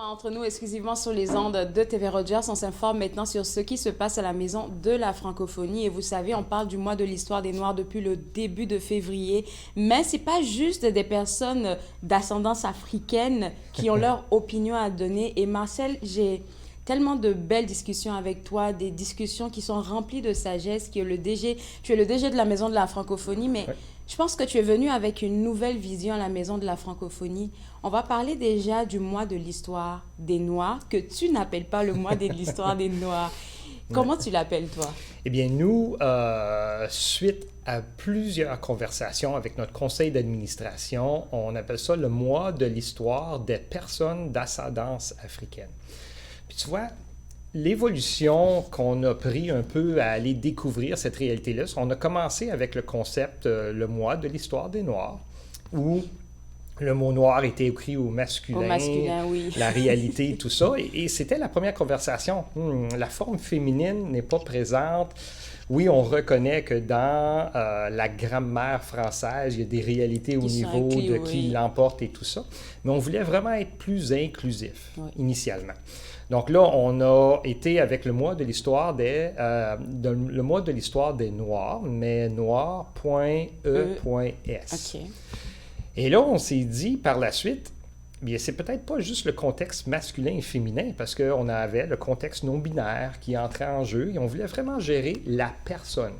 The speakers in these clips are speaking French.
entre nous exclusivement sur les ondes de TV Rogers. On s'informe maintenant sur ce qui se passe à la Maison de la Francophonie. Et vous savez, on parle du mois de l'histoire des Noirs depuis le début de février. Mais ce n'est pas juste des personnes d'ascendance africaine qui ont leur opinion à donner. Et Marcel, j'ai tellement de belles discussions avec toi, des discussions qui sont remplies de sagesse, tu es le DG de la Maison de la Francophonie, mais Ouais. je pense que tu es venu avec une nouvelle vision à la Maison de la Francophonie. On va parler déjà du mois de l'histoire des Noirs, que tu n'appelles pas le mois de l'histoire des Noirs. Comment tu l'appelles, toi? Eh bien, nous, suite à plusieurs conversations avec notre conseil d'administration, on appelle ça le mois de l'histoire des personnes d'ascendance africaine. Puis tu vois, l'évolution qu'on a pris un peu à aller découvrir cette réalité-là, on a commencé avec le concept le mois de l'histoire des Noirs, où le mot noir était écrit au masculin, Oui. la réalité, tout ça. Et c'était la première conversation. La forme féminine n'est pas présente. Oui, on reconnaît que dans la grammaire française, il y a des réalités au niveau de qui l'emporte et tout ça. Mais on voulait vraiment être plus inclusif initialement. Donc là, on a été avec le mois de l'histoire le mois de l'histoire des Noirs, mais noir.e.s. OK. Et là, on s'est dit par la suite, bien, c'est peut-être pas juste le contexte masculin et féminin, parce qu'on avait le contexte non-binaire qui entrait en jeu, et on voulait vraiment gérer la personne.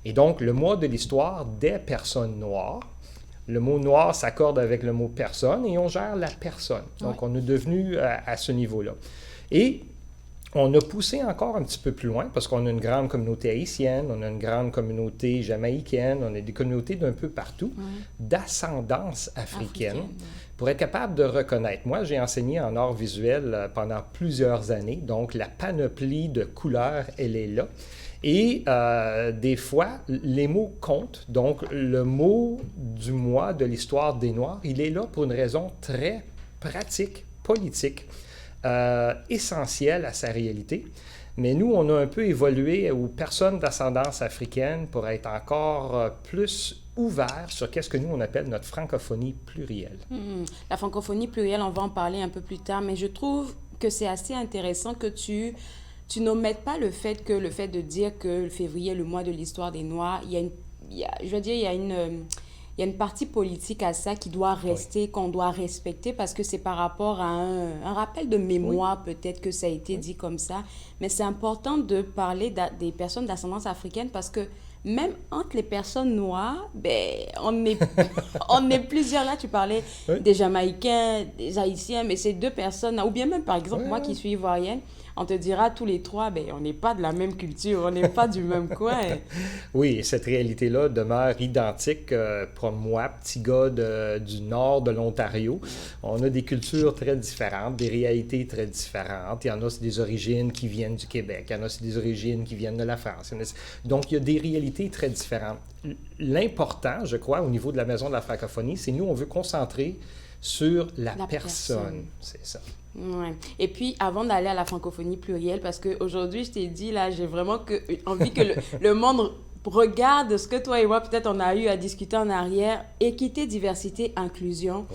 Et donc, le mois de l'histoire des personnes noires, le mot noir s'accorde avec le mot personne, et on gère la personne. Donc, on est devenu à ce niveau-là. Et on a poussé encore un petit peu plus loin parce qu'on a une grande communauté haïtienne, on a une grande communauté jamaïcaine, on a des communautés d'un peu partout d'ascendance africaine pour être capable de reconnaître. Moi, j'ai enseigné en art visuel pendant plusieurs années, donc la panoplie de couleurs, elle est là. Et des fois, les mots comptent. Donc, le mot du mois de l'histoire des Noirs, il est là pour une raison très pratique, politique. Essentiel à sa réalité. Mais nous, on a un peu évolué aux personnes d'ascendance africaine pour être encore plus ouverts sur qu'est-ce que nous, on appelle notre francophonie plurielle. La francophonie plurielle, on va en parler un peu plus tard, mais je trouve que c'est assez intéressant que tu n'omettes pas le fait de dire que le février est le mois de l'histoire des Noirs, il y a une partie politique à ça qui doit rester, qu'on doit respecter parce que c'est par rapport à un rappel de mémoire, peut-être que ça a été dit comme ça. Mais c'est important de parler des personnes d'ascendance africaine parce que même entre les personnes noires, ben, on est plusieurs. Là, tu parlais des Jamaïcains, des Haïtiens, mais c'est deux personnes, ou bien même par exemple moi qui suis ivoirienne, on te dira tous les trois, ben, on n'est pas de la même culture, on n'est pas du même coin. Oui, et cette réalité-là demeure identique pour moi, petit gars du nord de l'Ontario. On a des cultures très différentes, des réalités très différentes. Il y en a, c'est des origines qui viennent du Québec. Il y en a, c'est des origines qui viennent de la France. Donc, il y a des réalités très différentes. L'important, je crois, au niveau de la Maison de la Francophonie, c'est nous, on veut concentrer sur la personne. C'est ça. Ouais. Et puis, avant d'aller à la francophonie plurielle, parce qu'aujourd'hui, je t'ai dit, là, j'ai vraiment envie que le monde regarde ce que toi et moi, peut-être, on a eu à discuter en arrière. Équité, diversité, inclusion.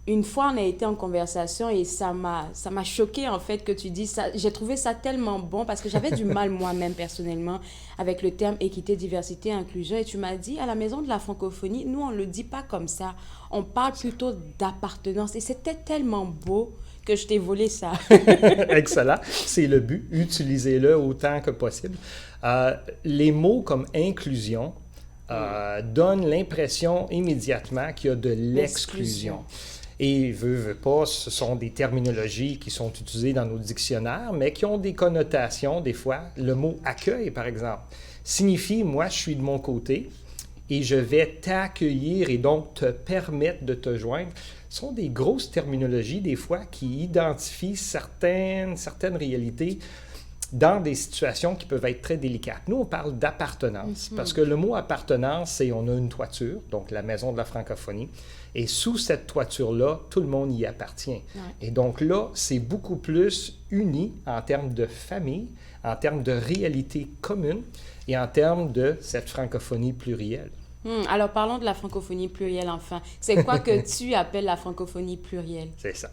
Une fois, on a été en conversation et ça m'a choqué en fait que tu dis ça. J'ai trouvé ça tellement bon parce que j'avais du mal moi-même personnellement avec le terme équité, diversité, inclusion. Et tu m'as dit, à la Maison de la Francophonie, nous, on ne le dit pas comme ça. On parle plutôt d'appartenance. Et c'était tellement beau que je t'ai volé ça. Excellent. C'est le but. Utilisez-le autant que possible. Les mots comme inclusion donnent l'impression immédiatement qu'il y a de l'exclusion. Et veut pas, ce sont des terminologies qui sont utilisées dans nos dictionnaires, mais qui ont des connotations, des fois. Le mot accueil, par exemple, signifie, moi, je suis de mon côté et je vais t'accueillir et donc te permettre de te joindre. Ce sont des grosses terminologies, des fois, qui identifient certaines réalités dans des situations qui peuvent être très délicates. Nous, on parle d'appartenance, parce que le mot appartenance, c'est on a une toiture, donc la Maison de la Francophonie, et sous cette toiture-là, tout le monde y appartient. Ouais. Et donc là, c'est beaucoup plus uni en termes de famille, en termes de réalité commune et en termes de cette francophonie plurielle. Alors, parlons de la francophonie plurielle, enfin. C'est quoi que tu appelles la francophonie plurielle? C'est ça.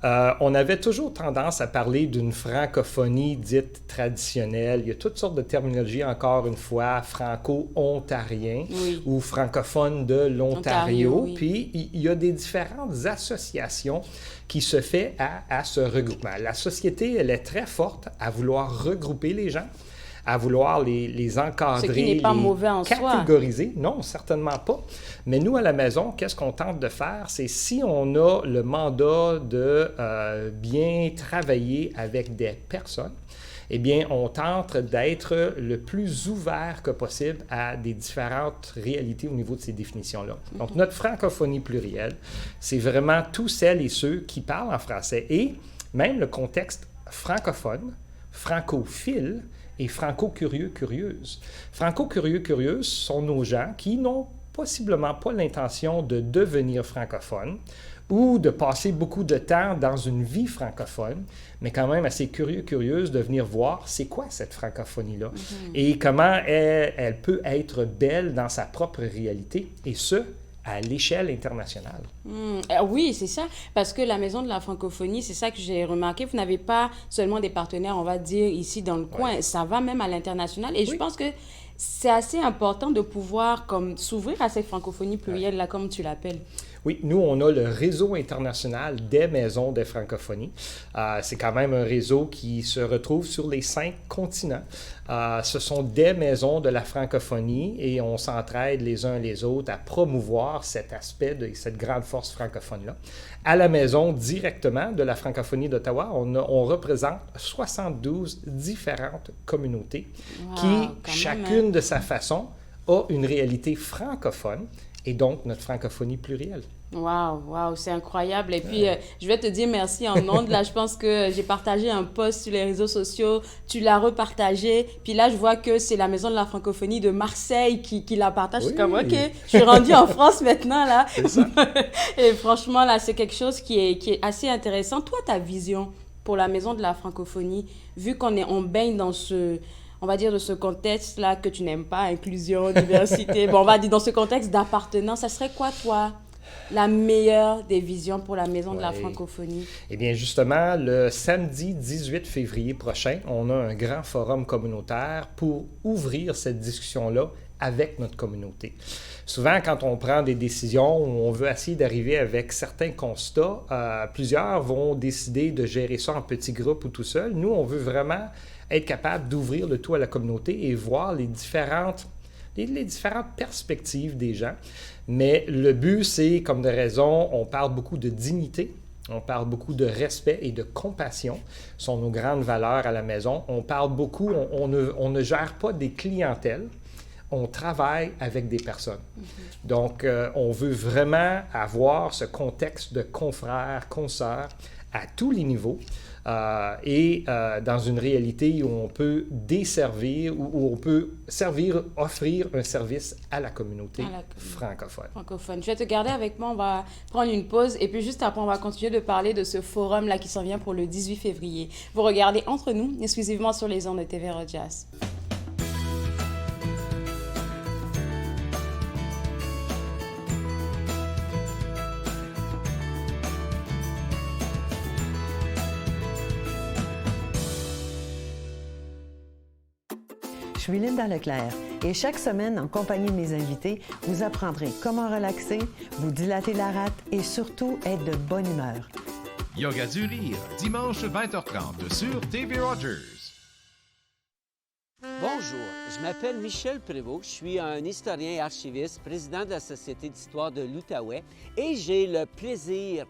On avait toujours tendance à parler d'une francophonie dite traditionnelle. Il y a toutes sortes de terminologies, encore une fois, franco-ontarien ou francophone de l'Ontario. Oui. Puis, il y a des différentes associations qui se font à ce regroupement. La société, elle est très forte à vouloir regrouper les gens, à vouloir les encadrer, ce qui n'est pas mauvais en catégoriser. Soi. Non, certainement pas. Mais nous, à la maison, qu'est-ce qu'on tente de faire? C'est si on a le mandat de bien travailler avec des personnes, eh bien, on tente d'être le plus ouvert que possible à des différentes réalités au niveau de ces définitions-là. Donc, notre francophonie plurielle, c'est vraiment tous celles et ceux qui parlent en français et même le contexte francophone, francophile, et franco-curieux-curieuses. Franco-curieux-curieuses sont nos gens qui n'ont possiblement pas l'intention de devenir francophones ou de passer beaucoup de temps dans une vie francophone, mais quand même assez curieux-curieuses de venir voir c'est quoi cette francophonie-là et comment elle peut être belle dans sa propre réalité, et ce, à l'échelle internationale. Oui, c'est ça. Parce que la Maison de la francophonie, c'est ça que j'ai remarqué. Vous n'avez pas seulement des partenaires, on va dire, ici dans le coin. Ça va même à l'international. Et je pense que c'est assez important de pouvoir comme s'ouvrir à cette francophonie plurielle-là, comme tu l'appelles. Oui, nous, on a le réseau international des maisons de francophonie. C'est quand même un réseau qui se retrouve sur les 5 continents. Ce sont des maisons de la francophonie et on s'entraide les uns les autres à promouvoir cet aspect de cette grande force francophone-là. À la maison, directement de la francophonie d'Ottawa, on représente 72 différentes communautés qui, chacune de sa façon, a une réalité francophone. Et donc, notre francophonie plurielle. Wow, c'est incroyable. Et puis, je vais te dire merci en ondes. Là, je pense que j'ai partagé un post sur les réseaux sociaux. Tu l'as repartagé. Puis là, je vois que c'est la Maison de la francophonie de Marseille qui la partage. Oui. Je suis comme, OK, je suis rendue en France maintenant, là. C'est ça. Et franchement, là, c'est quelque chose qui est assez intéressant. Toi, ta vision pour la Maison de la francophonie, vu on baigne dans on va dire de ce contexte-là que tu n'aimes pas, inclusion, diversité, on va dire dans ce contexte d'appartenance, ça serait quoi, toi, la meilleure des visions pour la Maison de la francophonie? Eh bien, justement, le samedi 18 février prochain, on a un grand forum communautaire pour ouvrir cette discussion-là avec notre communauté. Souvent, quand on prend des décisions où on veut essayer d'arriver avec certains constats, plusieurs vont décider de gérer ça en petits groupes ou tout seul. Nous, on veut vraiment être capable d'ouvrir le tout à la communauté et voir les différentes perspectives des gens. Mais le but, c'est, comme de raison, on parle beaucoup de dignité, on parle beaucoup de respect et de compassion, sont nos grandes valeurs à la maison. On parle beaucoup, on ne gère pas des clientèles, on travaille avec des personnes. Donc, on veut vraiment avoir ce contexte de confrères, consoeurs à tous les niveaux. Et dans une réalité où on peut desservir, où on peut offrir un service à la communauté francophone. Je vais te garder avec moi, on va prendre une pause et puis juste après, on va continuer de parler de ce forum-là qui s'en vient pour le 18 février. Vous regardez Entre nous, exclusivement sur les ondes de TV Rojas. Je suis Linda Leclerc et chaque semaine, en compagnie de mes invités, vous apprendrez comment relaxer, vous dilater la rate et surtout être de bonne humeur. Yoga du rire, dimanche 20h30 sur TV Rogers. Bonjour, je m'appelle Michel Prévost, je suis un historien et archiviste, président de la Société d'histoire de l'Outaouais et j'ai le plaisir,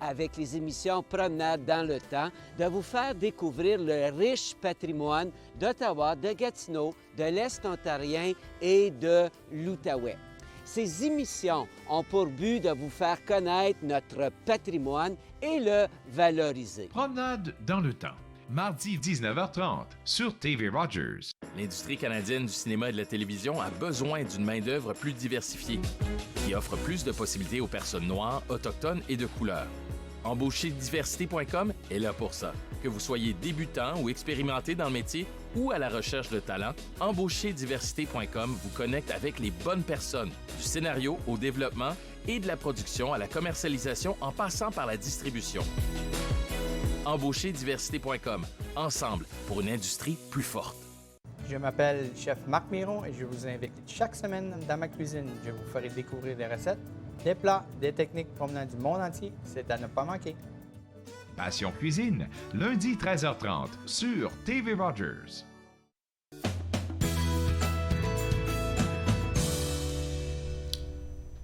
avec les émissions Promenade dans le temps, de vous faire découvrir le riche patrimoine d'Ottawa, de Gatineau, de l'Est ontarien et de l'Outaouais. Ces émissions ont pour but de vous faire connaître notre patrimoine et le valoriser. Promenade dans le temps. Mardi 19h30 sur TV Rogers. L'industrie canadienne du cinéma et de la télévision a besoin d'une main-d'œuvre plus diversifiée, qui offre plus de possibilités aux personnes noires, autochtones et de couleur. Embaucherdiversité.com est là pour ça. Que vous soyez débutant ou expérimenté dans le métier, ou à la recherche de talent, embaucherdiversité.com vous connecte avec les bonnes personnes, du scénario au développement et de la production à la commercialisation en passant par la distribution. Embaucherdiversité.com, ensemble pour une industrie plus forte. Je m'appelle chef Marc Miron et je vous invite chaque semaine dans ma cuisine. Je vous ferai découvrir des recettes, des plats, des techniques provenant du monde entier. C'est à ne pas manquer. Passion Cuisine, lundi 13h30 sur TV Rogers.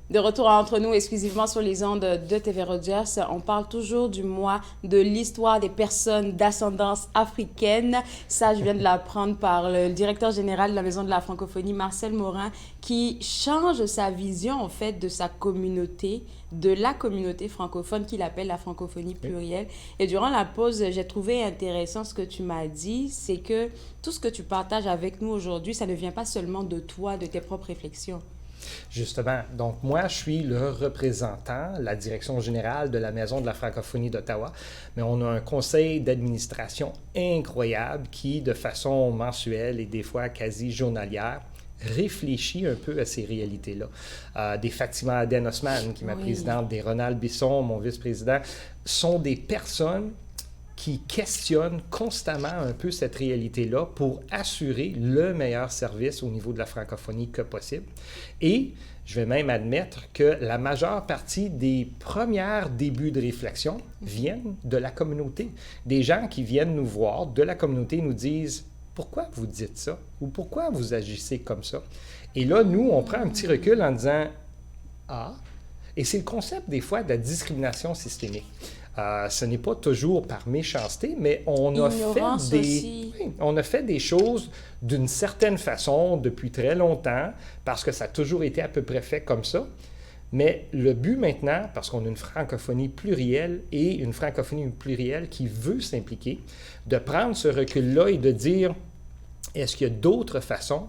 De retour entre nous exclusivement sur les ondes de TV Rogers, on parle toujours du mois de l'histoire des personnes d'ascendance africaine. Ça, je viens de l'apprendre par le directeur général de la Maison de la Francophonie, Marcel Morin, qui change sa vision, en fait, de sa communauté, de la communauté francophone qu'il appelle la francophonie plurielle. Et durant la pause, j'ai trouvé intéressant ce que tu m'as dit, c'est que tout ce que tu partages avec nous aujourd'hui, ça ne vient pas seulement de toi, de tes propres réflexions. Justement. Donc, moi, je suis le représentant, la direction générale de la Maison de la Francophonie d'Ottawa, mais on a un conseil d'administration incroyable qui, de façon mensuelle et des fois quasi journalière, réfléchit un peu à ces réalités-là. Des Fatima Aden-Osman, qui est ma présidente, des Ronald Bisson, mon vice-président, sont des personnes qui questionnent constamment un peu cette réalité-là pour assurer le meilleur service au niveau de la francophonie que possible. Et je vais même admettre que la majeure partie des premiers débuts de réflexion viennent de la communauté. Des gens qui viennent nous voir de la communauté nous disent « Pourquoi vous dites ça? » ou « Pourquoi vous agissez comme ça? » Et là, nous, on prend un petit recul en disant « Ah! » Et c'est le concept des fois de la discrimination systémique. Ce n'est pas toujours par méchanceté, mais on a fait des choses d'une certaine façon depuis très longtemps, parce que ça a toujours été à peu près fait comme ça. Mais le but maintenant, parce qu'on a une francophonie plurielle et une francophonie plurielle qui veut s'impliquer, de prendre ce recul-là et de dire, est-ce qu'il y a d'autres façons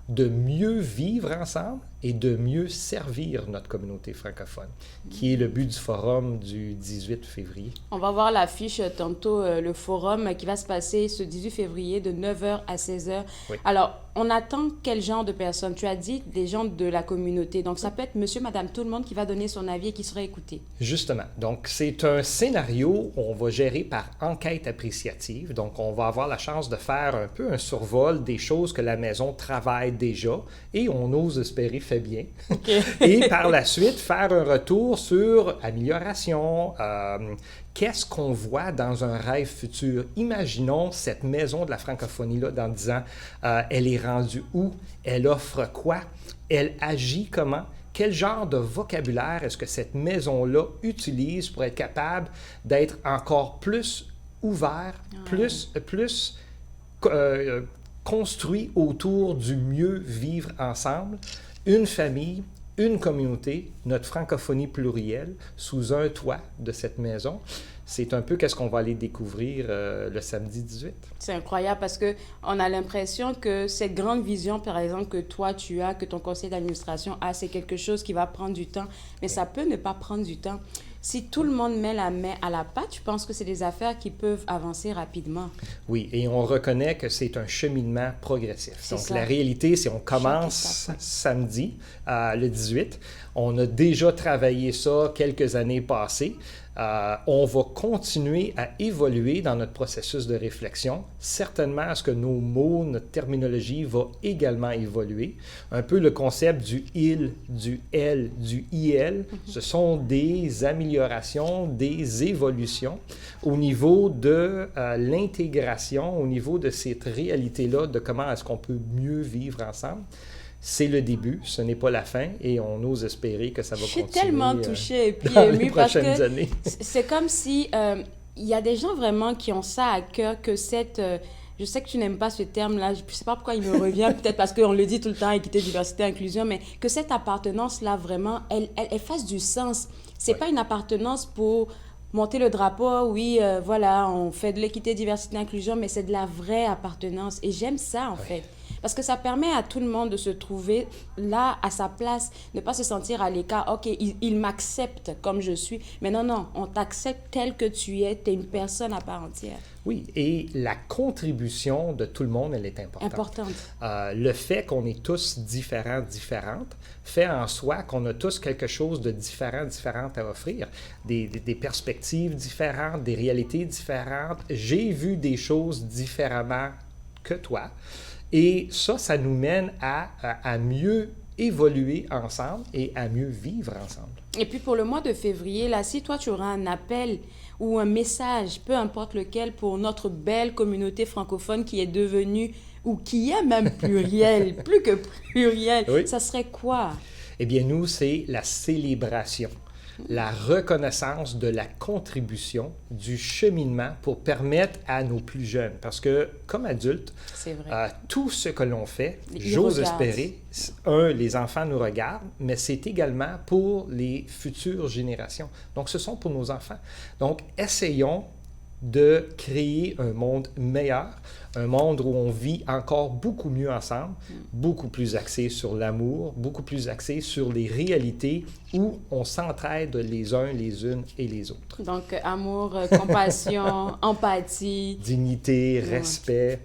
de mieux vivre ensemble et de mieux servir notre communauté francophone, qui est le but du forum du 18 février. On va voir l'affiche tantôt, le forum qui va se passer ce 18 février de 9h à 16h. Oui. Alors, on attend quel genre de personnes? Tu as dit des gens de la communauté. Donc, ça peut être monsieur, madame, tout le monde qui va donner son avis et qui sera écouté. Justement. Donc, c'est un scénario on va gérer par enquête appréciative. Donc, on va avoir la chance de faire un peu un survol des choses que la maison travaille déjà et on ose espérer fait bien. Okay. Et par la suite, faire un retour sur amélioration, qu'est-ce qu'on voit dans un rêve futur? Imaginons cette maison de la francophonie-là dans 10 ans. Elle est rendue où? Elle offre quoi? Elle agit comment? Quel genre de vocabulaire est-ce que cette maison-là utilise pour être capable d'être encore plus ouvert, plus construit autour du mieux vivre ensemble? Une famille, une communauté, notre francophonie plurielle, sous un toit de cette maison. C'est un peu qu'est-ce qu'on va aller découvrir le samedi 18. C'est incroyable parce qu'on a l'impression que cette grande vision, par exemple, que toi tu as, que ton conseil d'administration a, c'est quelque chose qui va prendre du temps. Mais ça peut ne pas prendre du temps. Si tout le monde met la main à la pâte, je pense que c'est des affaires qui peuvent avancer rapidement. Oui, et on reconnaît que c'est un cheminement progressif. Donc, la réalité, c'est qu'on commence samedi, le 18. On a déjà travaillé ça quelques années passées. On va continuer à évoluer dans notre processus de réflexion. Certainement, est-ce que nos mots, notre terminologie va également évoluer. Un peu le concept du « il », du « elle », du « il », ce sont des améliorations, des évolutions au niveau de l'intégration, au niveau de cette réalité-là, de comment est-ce qu'on peut mieux vivre ensemble. C'est le début, ce n'est pas la fin, et on ose espérer que ça va continuer. Je suis tellement touchée et puis dans émue les prochaines années. C'est comme si il y a des gens vraiment qui ont ça à cœur, que cette... je sais que tu n'aimes pas ce terme-là, je ne sais pas pourquoi il me revient, peut-être parce qu'on le dit tout le temps, équité, diversité, inclusion, mais que cette appartenance-là, vraiment, elle fasse du sens. Ce n'est pas une appartenance pour monter le drapeau, oui, voilà, on fait de l'équité, diversité, inclusion, mais c'est de la vraie appartenance. Et j'aime ça, en fait. Parce que ça permet à tout le monde de se trouver là, à sa place, ne pas se sentir à l'écart. OK, il m'accepte comme je suis. Mais non, non, on t'accepte tel que tu es. Tu es une personne à part entière. Oui, et la contribution de tout le monde, elle est importante. Le fait qu'on est tous différents, différentes, fait en soi qu'on a tous quelque chose de différent, différente à offrir. Des perspectives différentes, des réalités différentes. J'ai vu des choses différemment que toi. Et ça nous mène à mieux évoluer ensemble et à mieux vivre ensemble. Et puis pour le mois de février, là, si toi tu auras un appel ou un message, peu importe lequel, pour notre belle communauté francophone qui est devenue, ou qui est même plurielle, plus que plurielle, oui. Ça serait quoi? Eh bien, nous, c'est la célébration, la reconnaissance de la contribution, du cheminement pour permettre à nos plus jeunes. Parce que, comme adultes, tout ce que l'on fait, j'ose espérer, les enfants nous regardent, mais c'est également pour les futures générations. Donc, ce sont pour nos enfants. Donc, essayons de créer un monde meilleur, un monde où on vit encore beaucoup mieux ensemble, beaucoup plus axé sur l'amour, beaucoup plus axé sur les réalités où on s'entraide les uns, les unes et les autres. Donc, amour, compassion, empathie. Dignité, respect,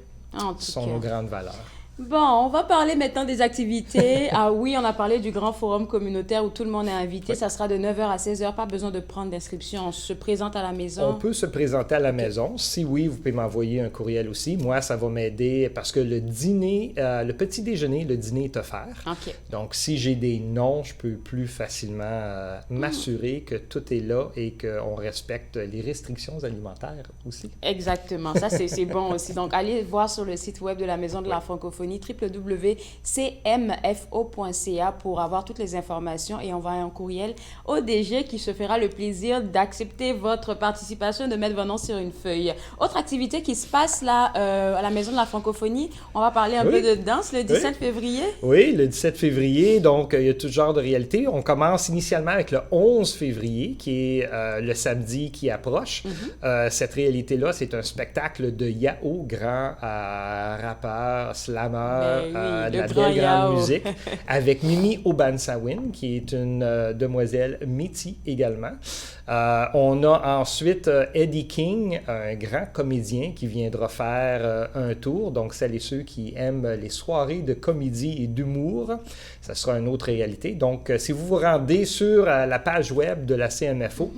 sont nos grandes valeurs. Bon, on va parler maintenant des activités. Ah oui, on a parlé du grand forum communautaire où tout le monde est invité. Oui. Ça sera de 9h à 16h. Pas besoin de prendre d'inscription. On se présente à la maison. On peut se présenter à la maison. Si oui, vous pouvez m'envoyer un courriel aussi. Moi, ça va m'aider parce que le dîner, le petit déjeuner, le dîner est offert. Okay. Donc, si j'ai des noms, je peux plus facilement m'assurer que tout est là et qu'on respecte les restrictions alimentaires aussi. Exactement. Ça, c'est bon aussi. Donc, allez voir sur le site web de la Maison de la Francophonie, www.cmfo.ca pour avoir toutes les informations et envoyer un courriel au DG qui se fera le plaisir d'accepter votre participation, de mettre vos noms sur une feuille. Autre activité qui se passe là à la Maison de la Francophonie, on va parler un peu de danse le 17 février. Oui, le 17 février, donc il y a tout genre de réalité. On commence initialement avec le 11 février qui est le samedi qui approche. Cette réalité-là, c'est un spectacle de Yao, grand rappeur, slammer, de la belle grande musique, avec Mimi Obansawin, qui est une demoiselle métis également. On a ensuite Eddie King, un grand comédien qui viendra faire un tour. Donc, celles et ceux qui aiment les soirées de comédie et d'humour, ça sera une autre réalité. Donc, si vous vous rendez sur la page web de la CMFO,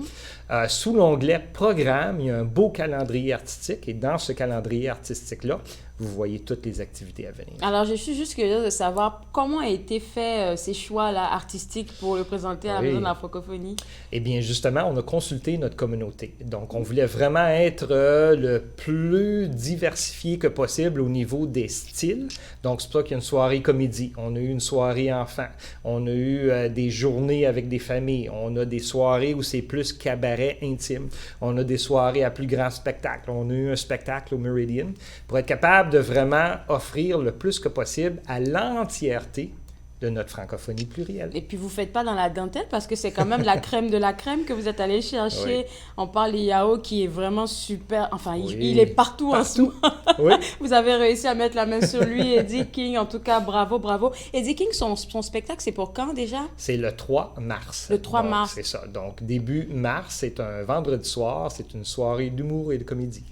sous l'onglet « Programme », il y a un beau calendrier artistique. Et dans ce calendrier artistique-là, vous voyez toutes les activités à venir. Alors, je suis juste curieuse de savoir comment a été fait ces choix-là artistiques pour le présenter à la Maison de la Francophonie. Eh bien, justement, on a consulté notre communauté. Donc, on voulait vraiment être le plus diversifié que possible au niveau des styles. Donc, c'est pour ça qu'il y a une soirée comédie. On a eu une soirée enfant. On a eu des journées avec des familles. On a des soirées où c'est plus cabaret intime. On a des soirées à plus grand spectacle. On a eu un spectacle au Meridian pour être capable de vraiment offrir le plus que possible à l'entièreté de notre francophonie plurielle. Et puis, vous ne faites pas dans la dentelle parce que c'est quand même la crème de la crème que vous êtes allé chercher. Oui. On parle de Yao qui est vraiment super. Enfin, il est partout en ce moment. Oui. Vous avez réussi à mettre la main sur lui. Eddie King, en tout cas, bravo, bravo. Eddie King, son spectacle, c'est pour quand déjà? C'est le 3 mars. Le 3 mars. C'est ça. Donc, début mars, c'est un vendredi soir. C'est une soirée d'humour et de comédie.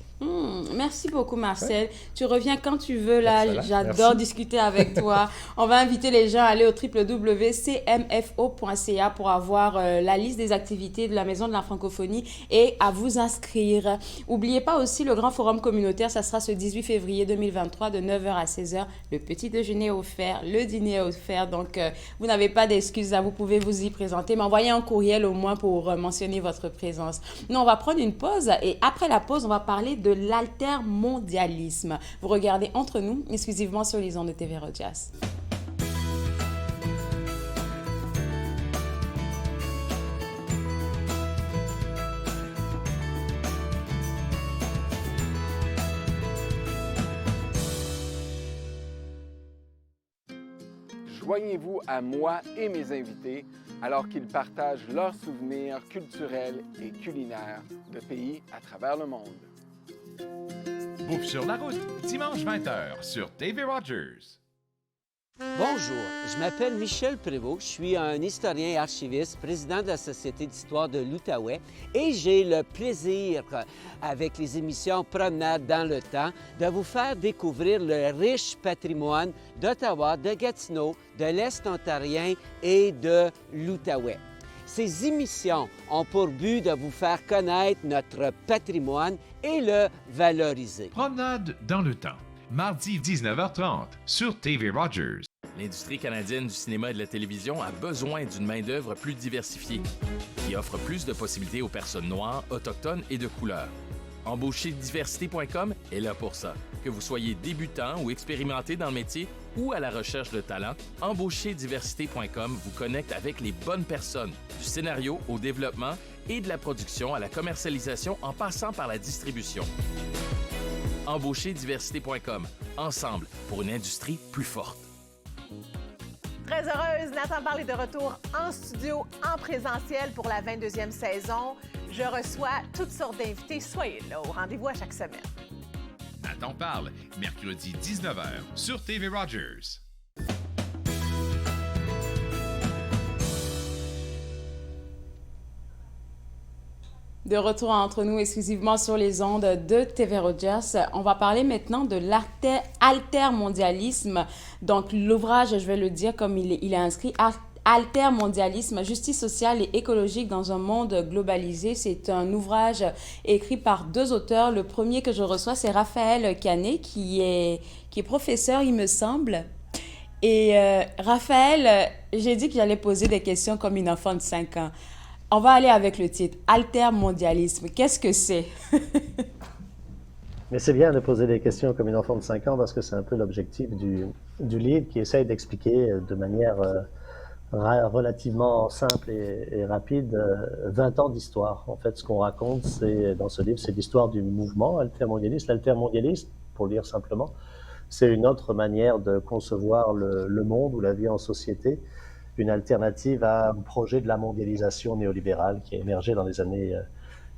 Merci beaucoup, Marcel. Tu reviens quand tu veux, là. J'adore discuter avec toi. On va inviter les gens à aller au www.cmfo.ca pour avoir la liste des activités de la Maison de la Francophonie et à vous inscrire. N'oubliez pas aussi le grand forum communautaire. Ça sera ce 18 février 2023 de 9h à 16h. Le petit déjeuner est offert, le dîner est offert. Donc, vous n'avez pas d'excuses. Vous pouvez vous y présenter. Mais envoyez un courriel au moins pour mentionner votre présence. Nous, on va prendre une pause et après la pause, on va parler de l'altermondialisme. Vous regardez Entre nous, exclusivement sur les ondes de TV Rojas. Joignez-vous à moi et mes invités alors qu'ils partagent leurs souvenirs culturels et culinaires de pays à travers le monde. Bouffe sur la route, dimanche 20h sur TV Rogers. Bonjour, je m'appelle Michel Prévost, je suis un historien et archiviste, président de la Société d'histoire de l'Outaouais et j'ai le plaisir, avec les émissions Promenade dans le temps, de vous faire découvrir le riche patrimoine d'Ottawa, de Gatineau, de l'Est ontarien et de l'Outaouais. Ces émissions ont pour but de vous faire connaître notre patrimoine et le valoriser. Promenade dans le temps, mardi 19h30 sur TV Rogers. L'industrie canadienne du cinéma et de la télévision a besoin d'une main-d'œuvre plus diversifiée, qui offre plus de possibilités aux personnes noires, autochtones et de couleur. Embaucherdiversité.com est là pour ça. Que vous soyez débutant ou expérimenté dans le métier ou à la recherche de talent, Embaucherdiversité.com vous connecte avec les bonnes personnes, du scénario au développement et de la production à la commercialisation en passant par la distribution. Embaucherdiversité.com, ensemble pour une industrie plus forte. Très heureuse, Nathan Parle est de retour en studio, en présentiel pour la 22e saison. Je reçois toutes sortes d'invités. Soyez là au rendez-vous à chaque semaine. Nathan Parle, mercredi 19h sur TV Rogers. De retour entre nous exclusivement sur les ondes de TV Rogers. On va parler maintenant de l'altermondialisme. Donc, l'ouvrage, je vais le dire comme il est inscrit, Altermondialisme, justice sociale et écologique dans un monde globalisé. C'est un ouvrage écrit par 2 auteurs. Le premier que je reçois, c'est Raphaël Canet, qui est professeur, il me semble. Et Raphaël, j'ai dit que j'allais poser des questions comme une enfant de 5 ans. On va aller avec le titre, Altermondialisme. Qu'est-ce que c'est? Mais c'est bien de poser des questions comme une enfant de 5 ans parce que c'est un peu l'objectif du livre qui essaye d'expliquer de manière relativement simple et rapide 20 ans d'histoire. En fait, ce qu'on raconte dans ce livre, c'est l'histoire du mouvement altermondialiste. L'altermondialisme, pour le dire simplement, c'est une autre manière de concevoir le monde ou la vie en société, une alternative à un projet de la mondialisation néolibérale qui a émergé dans les années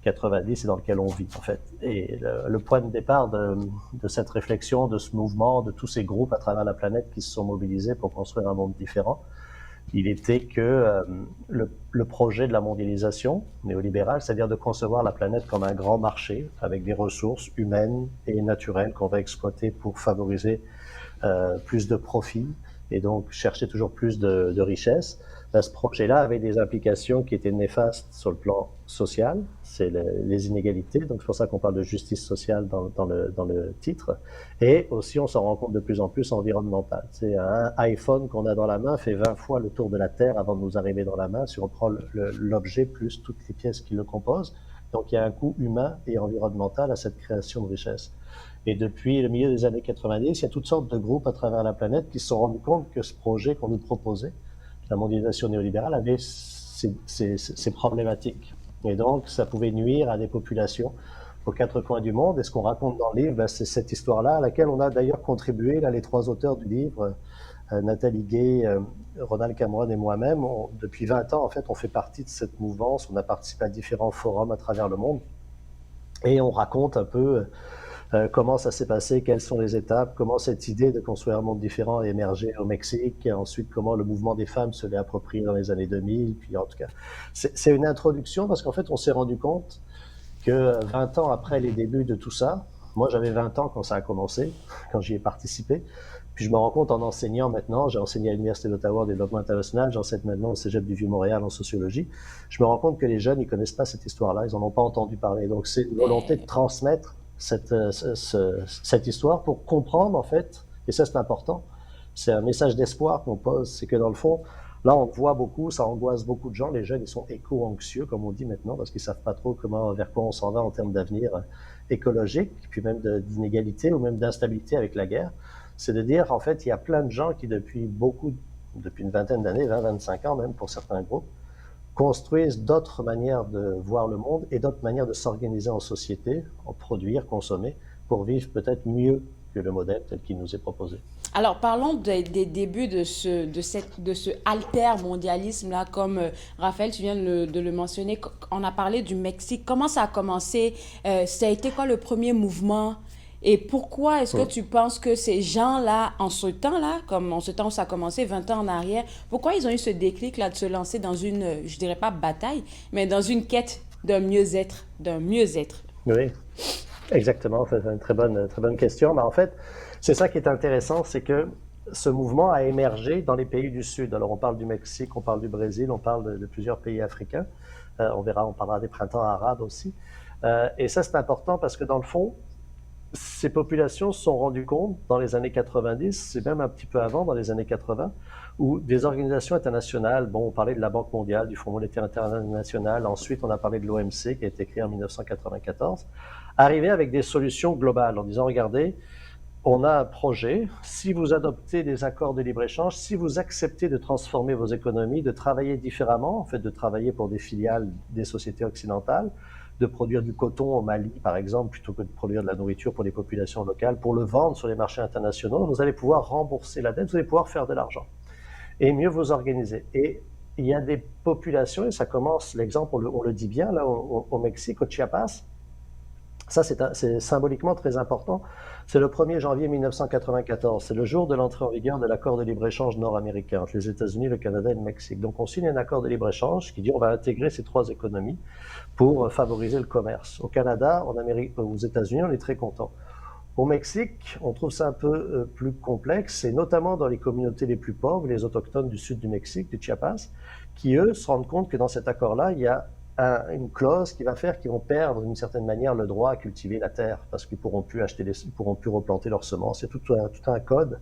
90 et dans lequel on vit, en fait. Et le point de départ de cette réflexion, de ce mouvement, de tous ces groupes à travers la planète qui se sont mobilisés pour construire un monde différent, il était que le projet de la mondialisation néolibérale, c'est-à-dire de concevoir la planète comme un grand marché avec des ressources humaines et naturelles qu'on va exploiter pour favoriser plus de profits, et donc chercher toujours plus de richesses, ce projet-là avait des implications qui étaient néfastes sur le plan social, c'est les inégalités, donc c'est pour ça qu'on parle de justice sociale dans le titre, et aussi on s'en rend compte de plus en plus environnemental. C'est un iPhone qu'on a dans la main fait 20 fois le tour de la Terre avant de nous arriver dans la main, si on prend l'objet plus toutes les pièces qui le composent, donc il y a un coût humain et environnemental à cette création de richesse. Et depuis le milieu des années 90, il y a toutes sortes de groupes à travers la planète qui se sont rendus compte que ce projet qu'on nous proposait, la mondialisation néolibérale, avait ces problématiques. Et donc, ça pouvait nuire à des populations aux 4 coins du monde. Et ce qu'on raconte dans le livre, c'est cette histoire-là, à laquelle on a d'ailleurs contribué, les 3 auteurs du livre, Nathalie Gay, Ronald Cameron et moi-même. Depuis 20 ans, en fait, on fait partie de cette mouvance. On a participé à différents forums à travers le monde. Et on raconte un peu comment ça s'est passé, quelles sont les étapes, comment cette idée de construire un monde différent est émergée au Mexique, et ensuite comment le mouvement des femmes se l'est approprié dans les années 2000. Puis en tout cas, c'est une introduction parce qu'en fait, on s'est rendu compte que 20 ans après les débuts de tout ça, moi j'avais 20 ans quand ça a commencé, quand j'y ai participé, puis je me rends compte en enseignant maintenant, j'ai enseigné à l'Université d'Ottawa en développement international, j'enseigne maintenant au Cégep du Vieux-Montréal en sociologie, je me rends compte que les jeunes, ils connaissent pas cette histoire-là, ils en ont pas entendu parler. Donc c'est une volonté de transmettre cette histoire pour comprendre, en fait, et ça c'est important, c'est un message d'espoir qu'on pose, c'est que dans le fond, là on voit beaucoup, ça angoisse beaucoup de gens, les jeunes ils sont éco-anxieux comme on dit maintenant, parce qu'ils savent pas trop vers quoi on s'en va en termes d'avenir écologique, puis même d'inégalité ou même d'instabilité avec la guerre. C'est de dire, en fait, il y a plein de gens qui depuis une vingtaine d'années, 20-25 ans même pour certains groupes, construisent d'autres manières de voir le monde et d'autres manières de s'organiser en société, en produire, consommer, pour vivre peut-être mieux que le modèle tel qu'il nous est proposé. Alors, parlons des débuts de ce altermondialisme-là, comme Raphaël, tu viens de le mentionner. On a parlé du Mexique. Comment ça a commencé? Ça a été quoi le premier mouvement? Et pourquoi est-ce que Mm. tu penses que ces gens-là, en ce temps-là, comme en ce temps où ça a commencé, 20 ans en arrière, pourquoi ils ont eu ce déclic-là de se lancer dans une, je dirais pas bataille, mais dans une quête d'un mieux-être, d'un mieux-être? Oui, exactement. C'est une très bonne question. Mais en fait, c'est ça qui est intéressant, c'est que ce mouvement a émergé dans les pays du Sud. Alors, on parle du Mexique, on parle du Brésil, on parle de plusieurs pays africains. On parlera des printemps arabes aussi. Et ça, c'est important parce que dans le fond, ces populations se sont rendues compte dans les années 90, c'est même un petit peu avant, dans les années 80, où des organisations internationales, bon, on parlait de la Banque mondiale, du Fonds monétaire international, ensuite on a parlé de l'OMC qui a été créé en 1994, arrivaient avec des solutions globales en disant, regardez, on a un projet, si vous adoptez des accords de libre-échange, si vous acceptez de transformer vos économies, de travailler différemment, en fait de travailler pour des filiales des sociétés occidentales, de produire du coton au Mali, par exemple, plutôt que de produire de la nourriture pour les populations locales, pour le vendre sur les marchés internationaux, vous allez pouvoir rembourser la dette, vous allez pouvoir faire de l'argent et mieux vous organiser. Et il y a des populations, et ça commence, l'exemple, on le dit bien, là, au Mexique, au Chiapas, ça, c'est symboliquement très important. C'est le 1er janvier 1994. C'est le jour de l'entrée en vigueur de l'accord de libre-échange nord-américain entre les États-Unis, le Canada et le Mexique. Donc, on signe un accord de libre-échange qui dit on va intégrer ces trois économies pour favoriser le commerce. Au Canada, aux États-Unis, on est très content. Au Mexique, on trouve ça un peu plus complexe, et notamment dans les communautés les plus pauvres, les autochtones du sud du Mexique, du Chiapas, qui, eux, se rendent compte que dans cet accord-là, il y a une clause qui va faire qu'ils vont perdre d'une certaine manière le droit à cultiver la terre parce qu'ils pourront plus ils pourront plus replanter leurs semences. C'est tout un code.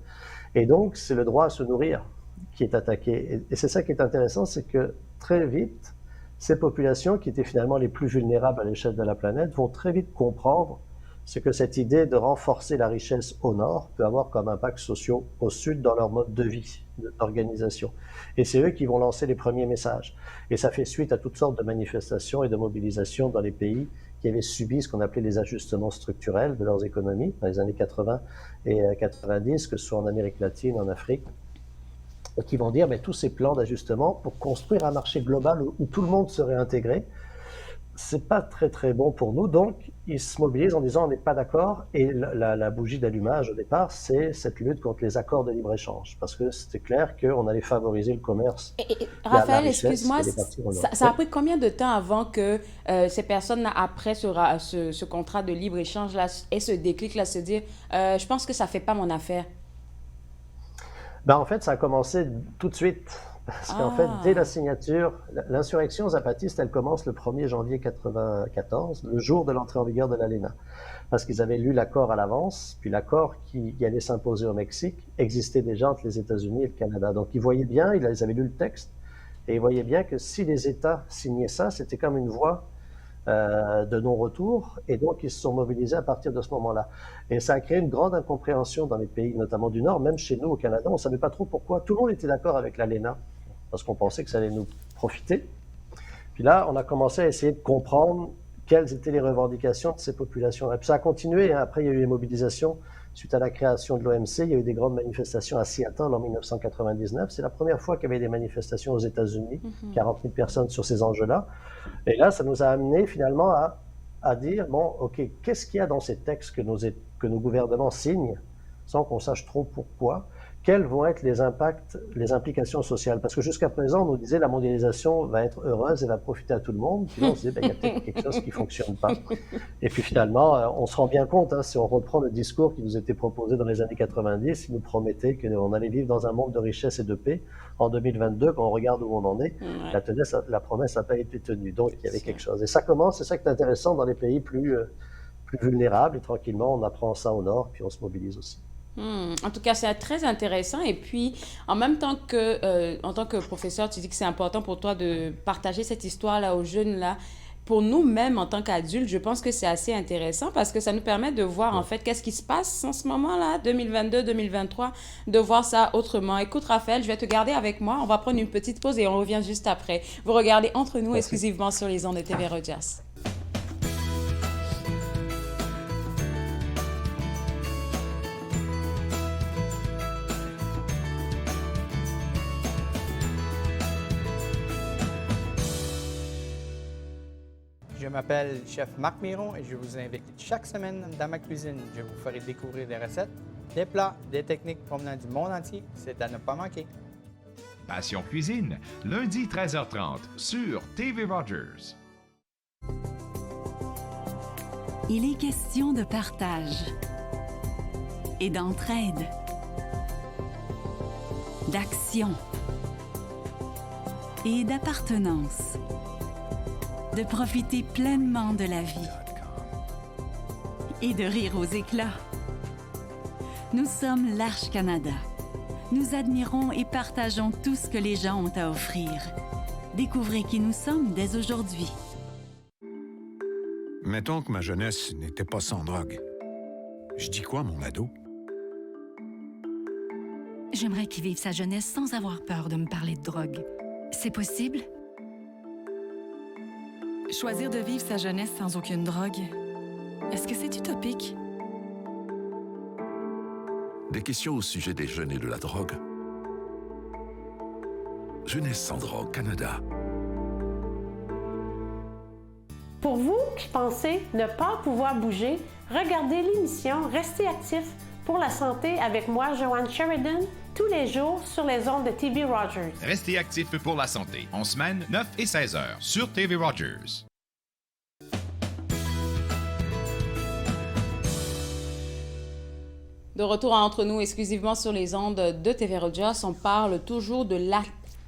Et donc, c'est le droit à se nourrir qui est attaqué. Et c'est ça qui est intéressant, c'est que très vite, ces populations qui étaient finalement les plus vulnérables à l'échelle de la planète vont très vite comprendre ce que cette idée de renforcer la richesse au nord peut avoir comme impact social au sud dans leur mode de vie, d'organisation. Et c'est eux qui vont lancer les premiers messages. Et ça fait suite à toutes sortes de manifestations et de mobilisations dans les pays qui avaient subi ce qu'on appelait les ajustements structurels de leurs économies dans les années 80 et 90, que ce soit en Amérique latine, en Afrique, et qui vont dire, mais tous ces plans d'ajustement pour construire un marché global où tout le monde serait intégré, c'est pas très très bon pour nous, donc ils se mobilisent en disant on n'est pas d'accord, et la bougie d'allumage au départ, c'est cette lutte contre les accords de libre-échange, parce que c'était clair qu'on allait favoriser le commerce. Raphaël, excuse-moi, ça a pris combien de temps avant que ces personnes, après ce contrat de libre-échange-là, aient ce déclic-là, se dire je pense que ça fait pas mon affaire? Ben, en fait, ça a commencé tout de suite. Parce qu'en fait, dès la signature, l'insurrection zapatiste, elle commence le 1er janvier 1994, le jour de l'entrée en vigueur de l'ALENA. Parce qu'ils avaient lu l'accord à l'avance, puis l'accord qui allait s'imposer au Mexique existait déjà entre les États-Unis et le Canada. Donc ils voyaient bien, ils avaient lu le texte, et ils voyaient bien que si les États signaient ça, c'était comme une voie de non-retour, et donc ils se sont mobilisés à partir de ce moment-là. Et ça a créé une grande incompréhension dans les pays, notamment du Nord, même chez nous au Canada, on ne savait pas trop pourquoi. Tout le monde était d'accord avec l'ALENA, parce qu'on pensait que ça allait nous profiter. Puis là, on a commencé à essayer de comprendre quelles étaient les revendications de ces populations. Et puis ça a continué, hein. Après il y a eu les mobilisations suite à la création de l'OMC, il y a eu des grandes manifestations à Seattle en 1999. C'est la première fois qu'il y avait des manifestations aux États-Unis, 40 000 personnes sur ces enjeux-là. Et là, ça nous a amené finalement à dire, bon, OK, qu'est-ce qu'il y a dans ces textes que nos gouvernements signent, sans qu'on sache trop pourquoi? Quels vont être les impacts, les implications sociales? Parce que jusqu'à présent, on nous disait la mondialisation va être heureuse et va profiter à tout le monde. Puis là, on se disait, ben, il y a peut-être quelque chose qui ne fonctionne pas. Et puis finalement, on se rend bien compte, hein, si on reprend le discours qui nous était proposé dans les années 90, il nous promettait qu'on allait vivre dans un monde de richesse et de paix. En 2022, quand on regarde où on en est, la promesse n'a pas été tenue. Donc, il y avait quelque chose. Et ça commence, c'est ça qui est intéressant dans les pays plus vulnérables. Et tranquillement, on apprend ça au nord, puis on se mobilise aussi. En tout cas, c'est très intéressant. Et puis, en même temps en tant que professeur, tu dis que c'est important pour toi de partager cette histoire-là aux jeunes là. Pour nous-mêmes, en tant qu'adultes, je pense que c'est assez intéressant parce que ça nous permet de voir en fait qu'est-ce qui se passe en ce moment-là, 2022-2023, de voir ça autrement. Écoute, Raphaël, je vais te garder avec moi. On va prendre une petite pause et on revient juste après. Vous regardez Entre nous exclusivement sur les ondes de TV Rogers. Je m'appelle Chef Marc Miron et je vous invite chaque semaine dans ma cuisine. Je vous ferai découvrir des recettes, des plats, des techniques provenant du monde entier. C'est à ne pas manquer. Passion Cuisine, lundi 13h30 sur TV Rogers. Il est question de partage et d'entraide, d'action et d'appartenance, de profiter pleinement de la vie et de rire aux éclats. Nous sommes l'Arche Canada. Nous admirons et partageons tout ce que les gens ont à offrir. Découvrez qui nous sommes dès aujourd'hui. Mettons que ma jeunesse n'était pas sans drogue. Je dis quoi, mon ado? J'aimerais qu'il vive sa jeunesse sans avoir peur de me parler de drogue. C'est possible? Choisir de vivre sa jeunesse sans aucune drogue, est-ce que c'est utopique? Des questions au sujet des jeunes et de la drogue. Jeunesse sans drogue Canada. Pour vous qui pensez ne pas pouvoir bouger, regardez l'émission Restez actif pour la santé avec moi, Joanne Sheridan, tous les jours sur les ondes de TV Rogers. Restez actifs pour la santé, en semaine 9 et 16 heures sur TV Rogers. De retour entre nous exclusivement sur les ondes de TV Rogers, on parle toujours de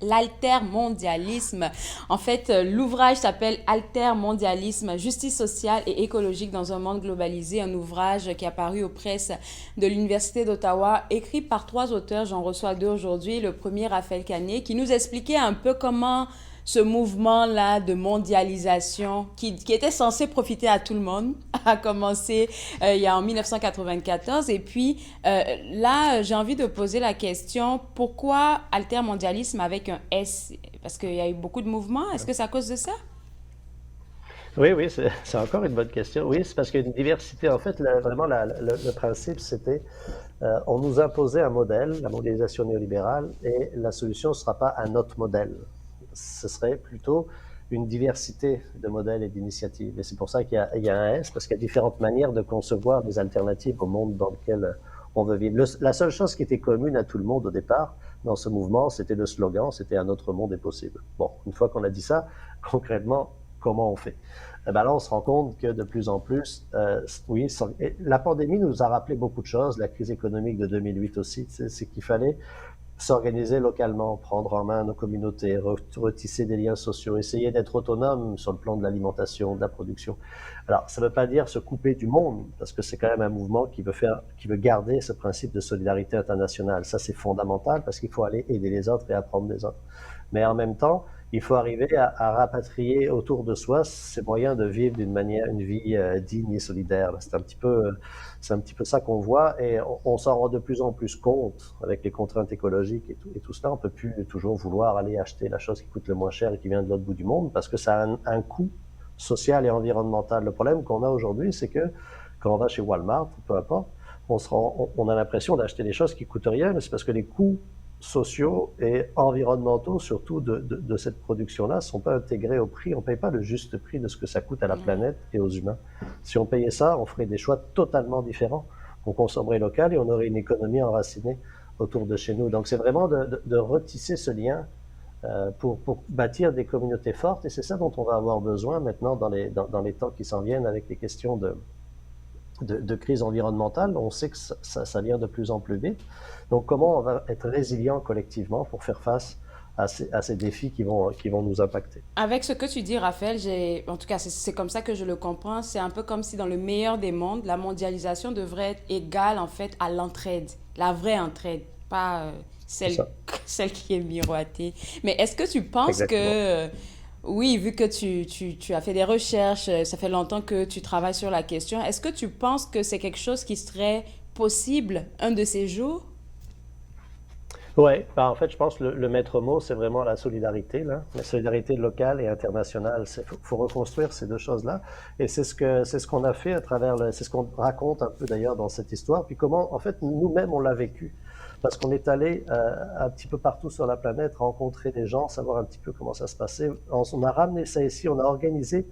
l'altermondialisme. En fait, l'ouvrage s'appelle Altermondialisme, justice sociale et écologique dans un monde globalisé, un ouvrage qui est apparu aux presses de l'Université d'Ottawa, écrit par 3 auteurs, j'en reçois 2 aujourd'hui. Le premier, Raphaël Cagné, qui nous expliquait un peu comment ce mouvement-là de mondialisation qui était censé profiter à tout le monde a commencé en 1994. Et puis là, j'ai envie de poser la question, pourquoi altermondialisme avec un S? Parce qu'il y a eu beaucoup de mouvements. Est-ce que c'est à cause de ça? Oui, c'est encore une bonne question. Oui, c'est parce qu'il y a une diversité. En fait, le principe, c'était on nous imposait un modèle, la mondialisation néolibérale, et la solution ne sera pas un autre modèle. Ce serait plutôt une diversité de modèles et d'initiatives. Et c'est pour ça qu'il y a un S, parce qu'il y a différentes manières de concevoir des alternatives au monde dans lequel on veut vivre. La seule chose qui était commune à tout le monde au départ, dans ce mouvement, c'était le slogan, c'était « Un autre monde est possible ». Bon, une fois qu'on a dit ça, concrètement, comment on fait? Là, on se rend compte que de plus en plus, la pandémie nous a rappelé beaucoup de choses, la crise économique de 2008 aussi, c'est qu'il fallait s'organiser localement, prendre en main nos communautés, retisser des liens sociaux, essayer d'être autonome sur le plan de l'alimentation, de la production. Alors, ça ne veut pas dire se couper du monde, parce que c'est quand même un mouvement qui veut garder ce principe de solidarité internationale. Ça, c'est fondamental, parce qu'il faut aller aider les autres et apprendre des autres. Mais en même temps, il faut arriver à rapatrier autour de soi ces moyens de vivre une vie digne et solidaire. C'est un petit peu ça qu'on voit, et on s'en rend de plus en plus compte avec les contraintes écologiques et tout cela. On peut plus toujours vouloir aller acheter la chose qui coûte le moins cher et qui vient de l'autre bout du monde, parce que ça a un coût social et environnemental. Le problème qu'on a aujourd'hui, c'est que quand on va chez Walmart, peu importe, on a l'impression d'acheter des choses qui coûtent rien, mais c'est parce que les coûts sociaux et environnementaux, surtout de cette production-là, ne sont pas intégrés au prix. On ne paye pas le juste prix de ce que ça coûte à la planète et aux humains. Si on payait ça, on ferait des choix totalement différents. On consommerait local et on aurait une économie enracinée autour de chez nous. Donc c'est vraiment de retisser ce lien pour bâtir des communautés fortes, et c'est ça dont on va avoir besoin maintenant dans les temps qui s'en viennent avec les questions de crise environnementale. On sait que ça vient de plus en plus vite. Donc, comment on va être résilient collectivement pour faire face à ces défis qui vont nous impacter? Avec ce que tu dis, Raphaël, en tout cas, c'est comme ça que je le comprends. C'est un peu comme si dans le meilleur des mondes, la mondialisation devrait être égale, en fait, à l'entraide. La vraie entraide, pas celle qui est miroitée. Mais est-ce que tu penses que... Oui, vu que tu as fait des recherches, ça fait longtemps que tu travailles sur la question. Est-ce que tu penses que c'est quelque chose qui serait possible un de ces jours? Oui, en fait, je pense que le maître mot, c'est vraiment la solidarité, là. La solidarité locale et internationale. Faut reconstruire ces deux choses-là. Et c'est ce qu'on a fait c'est ce qu'on raconte un peu d'ailleurs dans cette histoire. Puis comment, en fait, nous-mêmes, on l'a vécu. Parce qu'on est allé un petit peu partout sur la planète, rencontrer des gens, savoir un petit peu comment ça se passait. On a ramené ça ici, on a organisé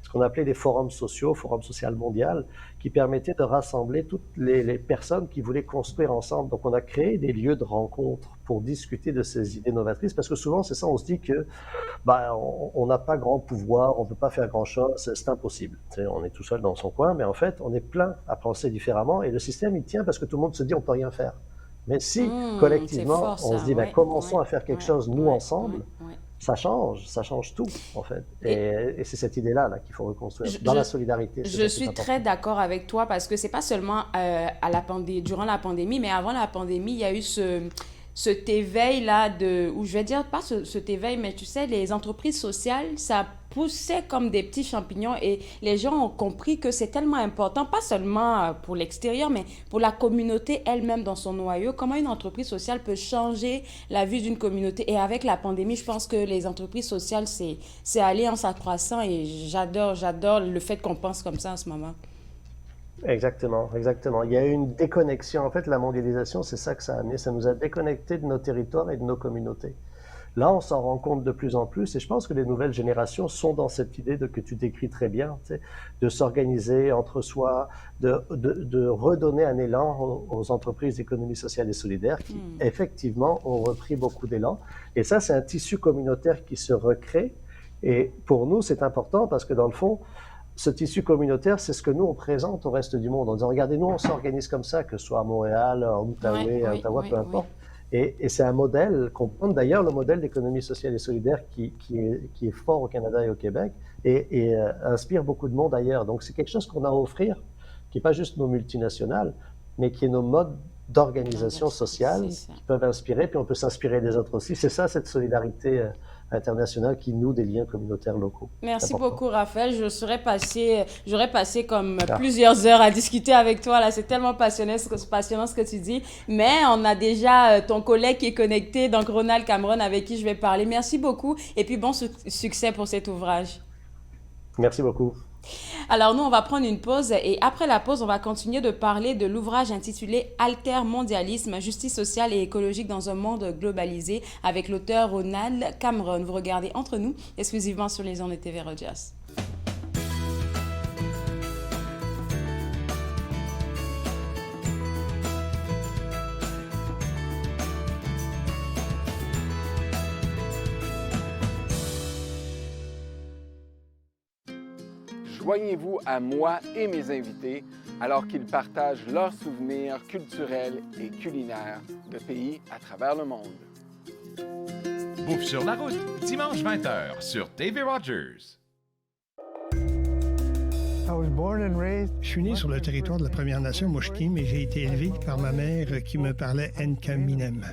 ce qu'on appelait des forums sociaux, Forum social mondial, qui permettaient de rassembler toutes les personnes qui voulaient construire ensemble. Donc on a créé des lieux de rencontre pour discuter de ces idées novatrices, parce que souvent c'est ça, on se dit que on n'a pas grand pouvoir, on ne peut pas faire grand-chose, c'est impossible. On est tout seul dans son coin, mais en fait on est plein à penser différemment, et le système il tient parce que tout le monde se dit on ne peut rien faire. Mais si collectivement fort, on se dit commençons à faire quelque chose nous ensemble, ça change tout, en fait. Et c'est cette idée-là qu'il faut reconstruire, dans la solidarité. Je suis très d'accord avec toi, parce que c'est pas seulement durant la pandémie, mais avant la pandémie, il y a eu cet éveil-là ou je vais dire pas cet éveil, mais tu sais, les entreprises sociales, ça poussait comme des petits champignons, et les gens ont compris que c'est tellement important, pas seulement pour l'extérieur, mais pour la communauté elle-même dans son noyau. Comment une entreprise sociale peut changer la vie d'une communauté. Et avec la pandémie, je pense que les entreprises sociales, c'est allé en s'accroissant, et j'adore le fait qu'on pense comme ça en ce moment. Exactement. Il y a eu une déconnexion. En fait, la mondialisation, c'est ça que ça a amené. Ça nous a déconnectés de nos territoires et de nos communautés. Là, on s'en rend compte de plus en plus, et je pense que les nouvelles générations sont dans cette idée que tu décris très bien, de s'organiser entre soi, de redonner un élan aux entreprises d'économie sociale et solidaire qui, effectivement, ont repris beaucoup d'élan. Et ça, c'est un tissu communautaire qui se recrée. Et pour nous, c'est important parce que, dans le fond, ce tissu communautaire, c'est ce que nous, on présente au reste du monde en disant, regardez, nous, on s'organise comme ça, que ce soit à Montréal, en Outaouais, à Ottawa, peu importe. Et c'est un modèle qu'on prend d'ailleurs, le modèle d'économie sociale et solidaire qui est fort au Canada et au Québec et inspire beaucoup de monde ailleurs. Donc c'est quelque chose qu'on a à offrir, qui n'est pas juste nos multinationales, mais qui est nos modes d'organisation sociale qui peuvent inspirer, puis on peut s'inspirer des autres aussi. C'est ça, cette solidarité internationale qui noue des liens communautaires locaux. Merci beaucoup, Raphaël. J'aurais passé comme plusieurs heures à discuter avec toi. Là, c'est tellement passionnant ce que tu dis. Mais on a déjà ton collègue qui est connecté, donc Ronald Cameron, avec qui je vais parler. Merci beaucoup. Et puis, bon succès pour cet ouvrage. Merci beaucoup. Alors nous, on va prendre une pause, et après la pause, on va continuer de parler de l'ouvrage intitulé « Altermondialisme, justice sociale et écologique dans un monde globalisé » avec l'auteur Ronald Cameron. Vous regardez Entre nous, exclusivement sur les ondes de TV Rogers. Joignez-vous à moi et mes invités alors qu'ils partagent leurs souvenirs culturels et culinaires de pays à travers le monde. Bouffe sur la route, dimanche 20h sur TV Rogers. Je suis né sur le territoire de la Première Nation Musqueam et j'ai été élevé par ma mère qui me parlait Nkaminem.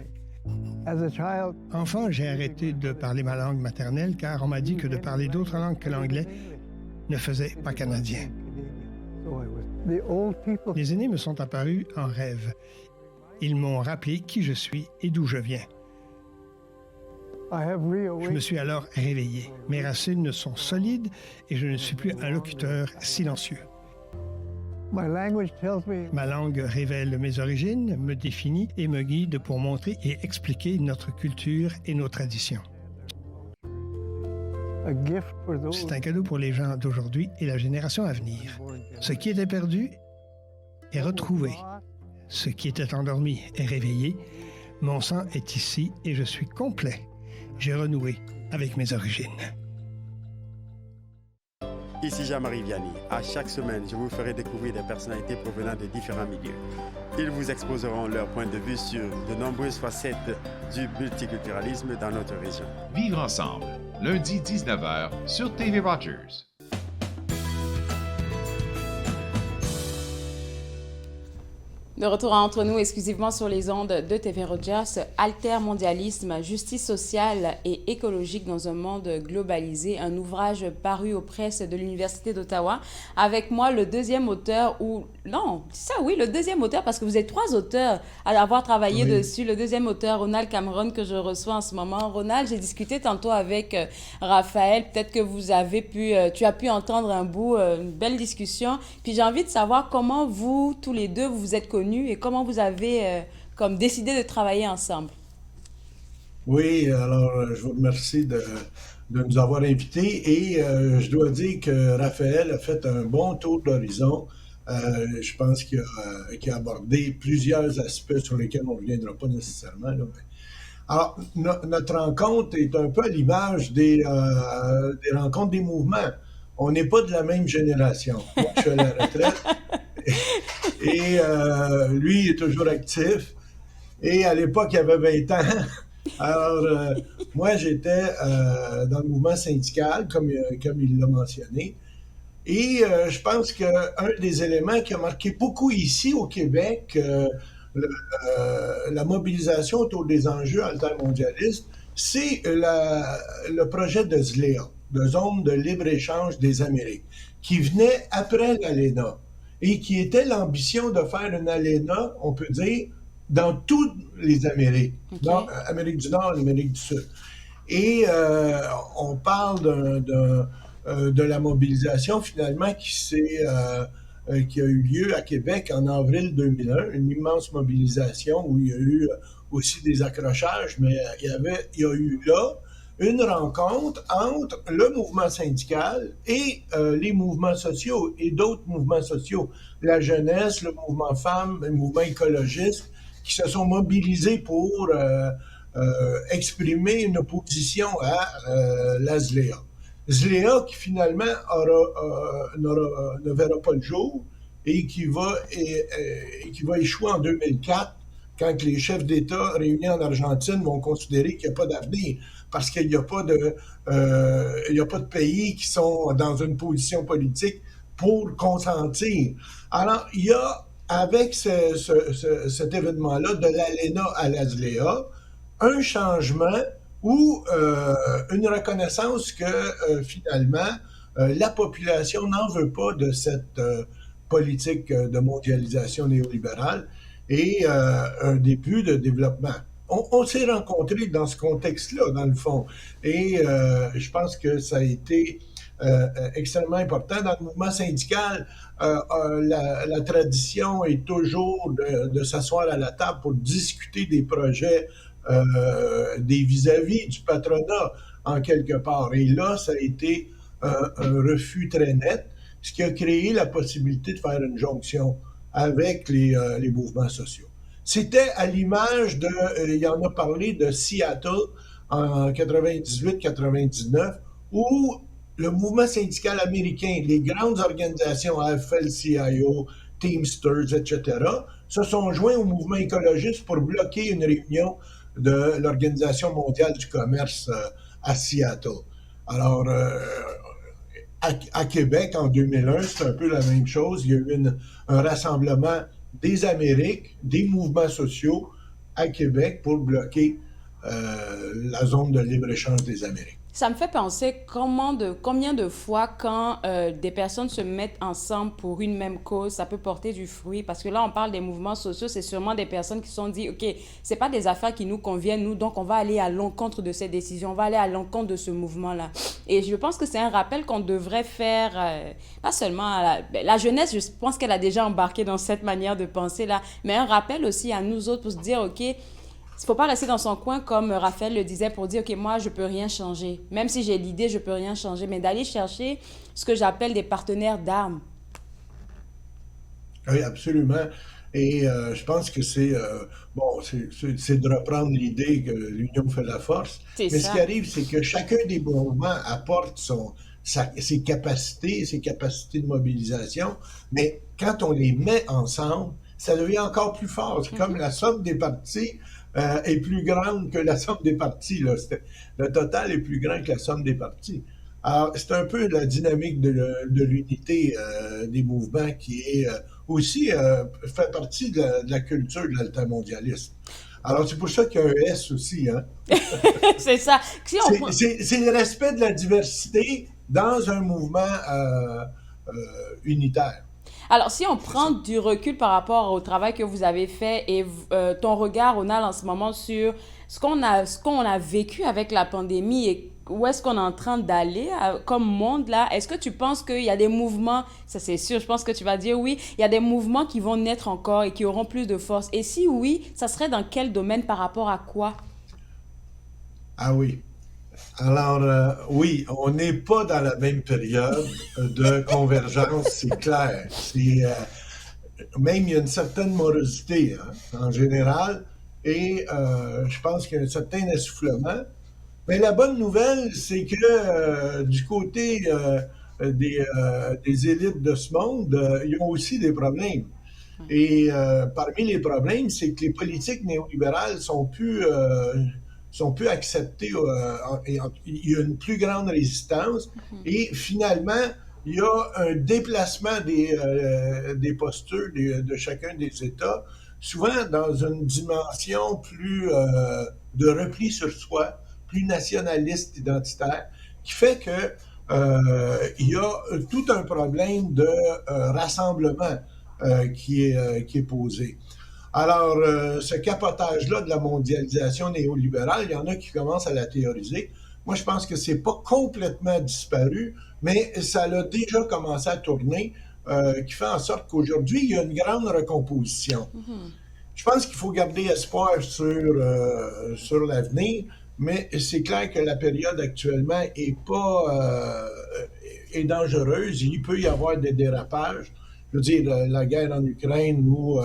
Enfant, j'ai arrêté de parler ma langue maternelle car on m'a dit que de parler d'autres langues que l'anglais ne faisait pas canadien. Les aînés me sont apparus en rêve. Ils m'ont rappelé qui je suis et d'où je viens. Je me suis alors réveillé. Mes racines sont solides et je ne suis plus un locuteur silencieux. Ma langue révèle mes origines, me définit et me guide pour montrer et expliquer notre culture et nos traditions. C'est un cadeau pour les gens d'aujourd'hui et la génération à venir. Ce qui était perdu est retrouvé. Ce qui était endormi est réveillé. Mon sang est ici et je suis complet. J'ai renoué avec mes origines. Ici Jean-Marie Vianney. À chaque semaine, je vous ferai découvrir des personnalités provenant de différents milieux. Ils vous exposeront leur point de vue sur de nombreuses facettes du multiculturalisme dans notre région. Vivre ensemble, lundi 19h sur TV Rogers. De retour Entre nous, exclusivement sur les ondes de TV Rogers, Altermondialisme, justice sociale et écologique dans un monde globalisé, un ouvrage paru aux presses de l'Université d'Ottawa. Avec moi, le deuxième auteur, le deuxième auteur, parce que vous êtes 3 auteurs à avoir travaillé dessus. Le deuxième auteur, Ronald Cameron, que je reçois en ce moment. Ronald, j'ai discuté tantôt avec Raphaël. Peut-être que tu as pu entendre un bout, une belle discussion. Puis j'ai envie de savoir comment vous, tous les deux, vous êtes connus et comment vous avez décidé de travailler ensemble. Oui, alors je vous remercie de nous avoir invités et je dois dire que Raphaël a fait un bon tour d'horizon. Je pense qu'il a abordé plusieurs aspects sur lesquels on ne reviendra pas nécessairement, là. Alors, notre rencontre est un peu à l'image des rencontres des mouvements. On n'est pas de la même génération. Moi, je suis à la retraite et lui, il est toujours actif. Et à l'époque, il avait 20 ans. Alors, moi, j'étais dans le mouvement syndical, comme il l'a mentionné. Et je pense qu'un des éléments qui a marqué beaucoup ici au Québec, la mobilisation autour des enjeux altermondialistes, c'est le projet de ZLEA, de Zone de libre-échange des Amériques, qui venait après l'ALENA et qui était l'ambition de faire une ALENA, on peut dire, dans toutes les Amériques, dans Amérique du Nord et Amérique du Sud. Et on parle de la mobilisation finalement qui a eu lieu à Québec en avril 2001, une immense mobilisation où il y a eu aussi des accrochages, mais il y a eu là une rencontre entre le mouvement syndical et les mouvements sociaux et d'autres mouvements sociaux, la jeunesse, le mouvement femmes, le mouvement écologiste, qui se sont mobilisés pour exprimer une opposition à la ZLEA. ZLEA qui finalement ne verra pas le jour et qui va échouer en 2004 quand les chefs d'État réunis en Argentine vont considérer qu'il n'y a pas d'avenir parce qu'il n'y a pas de pays qui sont dans une position politique pour consentir. Alors, il y a, avec cet événement-là, de l'ALENA à la ZLEA, un changement ou une reconnaissance que finalement, la population n'en veut pas de cette politique de mondialisation néolibérale et un début de développement. On s'est rencontrés dans ce contexte-là, dans le fond, et je pense que ça a été extrêmement important. Dans le mouvement syndical, la tradition est toujours de s'asseoir à la table pour discuter des projets des vis-à-vis du patronat, en quelque part. Et là, ça a été un refus très net, ce qui a créé la possibilité de faire une jonction avec les mouvements sociaux. C'était à l'image il en a parlé de Seattle en 98-99, où le mouvement syndical américain, les grandes organisations AFL-CIO, Teamsters, etc., se sont joints au mouvement écologiste pour bloquer une réunion de l'Organisation mondiale du commerce à Seattle. Alors, à Québec, en 2001, c'est un peu la même chose. Il y a eu un rassemblement des Amériques, des mouvements sociaux à Québec pour bloquer la zone de libre-échange des Amériques. Ça me fait penser combien de fois quand des personnes se mettent ensemble pour une même cause, ça peut porter du fruit. Parce que là, on parle des mouvements sociaux, c'est sûrement des personnes qui se sont dit, OK, c'est pas des affaires qui nous conviennent, nous, donc on va aller à l'encontre de ces décisions, on va aller à l'encontre de ce mouvement-là. Et je pense que c'est un rappel qu'on devrait faire, pas seulement à la jeunesse, je pense qu'elle a déjà embarqué dans cette manière de penser-là, mais un rappel aussi à nous autres pour se dire, OK, il ne faut pas rester dans son coin, comme Raphaël le disait, pour dire, OK, moi, je ne peux rien changer. Même si j'ai l'idée, je ne peux rien changer. Mais d'aller chercher ce que j'appelle des partenaires d'armes. Oui, absolument. Et je pense que c'est de reprendre l'idée que l'union fait la force. Mais ce qui arrive, c'est que chacun des mouvements apporte ses capacités de mobilisation. Mais quand on les met ensemble, ça devient encore plus fort. C'est comme la somme des parties est plus grande que la somme des parties. Là. Le total est plus grand que la somme des parties. Alors, c'est un peu la dynamique de l'unité des mouvements qui est aussi fait partie de la culture de l'altermondialisme. Alors, c'est pour ça qu'il y a un S aussi. Hein? C'est ça. C'est le respect de la diversité dans un mouvement unitaire. Alors, si on prend du recul par rapport au travail que vous avez fait et ton regard, Ronald, en ce moment sur ce qu'on a vécu avec la pandémie et où est-ce qu'on est en train d'aller comme monde, là, est-ce que tu penses qu'il y a des mouvements, ça c'est sûr, je pense que tu vas dire oui, il y a des mouvements qui vont naître encore et qui auront plus de force. Et si oui, ça serait dans quel domaine par rapport à quoi? Ah oui. Alors, oui, on n'est pas dans la même période de convergence, c'est clair. Même il y a une certaine morosité en général, et je pense qu'il y a un certain essoufflement. Mais la bonne nouvelle, c'est que du côté des élites de ce monde, ils ont aussi des problèmes. Et parmi les problèmes, c'est que les politiques néolibérales sont plus acceptées. Il y a une plus grande résistance. Et finalement, il y a un déplacement des postures de chacun des États, souvent dans une dimension plus de repli sur soi, plus nationaliste, identitaire, qui fait que il y a tout un problème de rassemblement qui est posé. Alors, ce capotage-là de la mondialisation néolibérale, il y en a qui commencent à la théoriser. Moi, je pense que c'est pas complètement disparu, mais ça a déjà commencé à tourner, qui fait en sorte qu'aujourd'hui, il y a une grande recomposition. Je pense qu'il faut garder espoir sur l'avenir, mais c'est clair que la période actuellement est dangereuse. Il peut y avoir des dérapages. Je veux dire, la guerre en Ukraine ou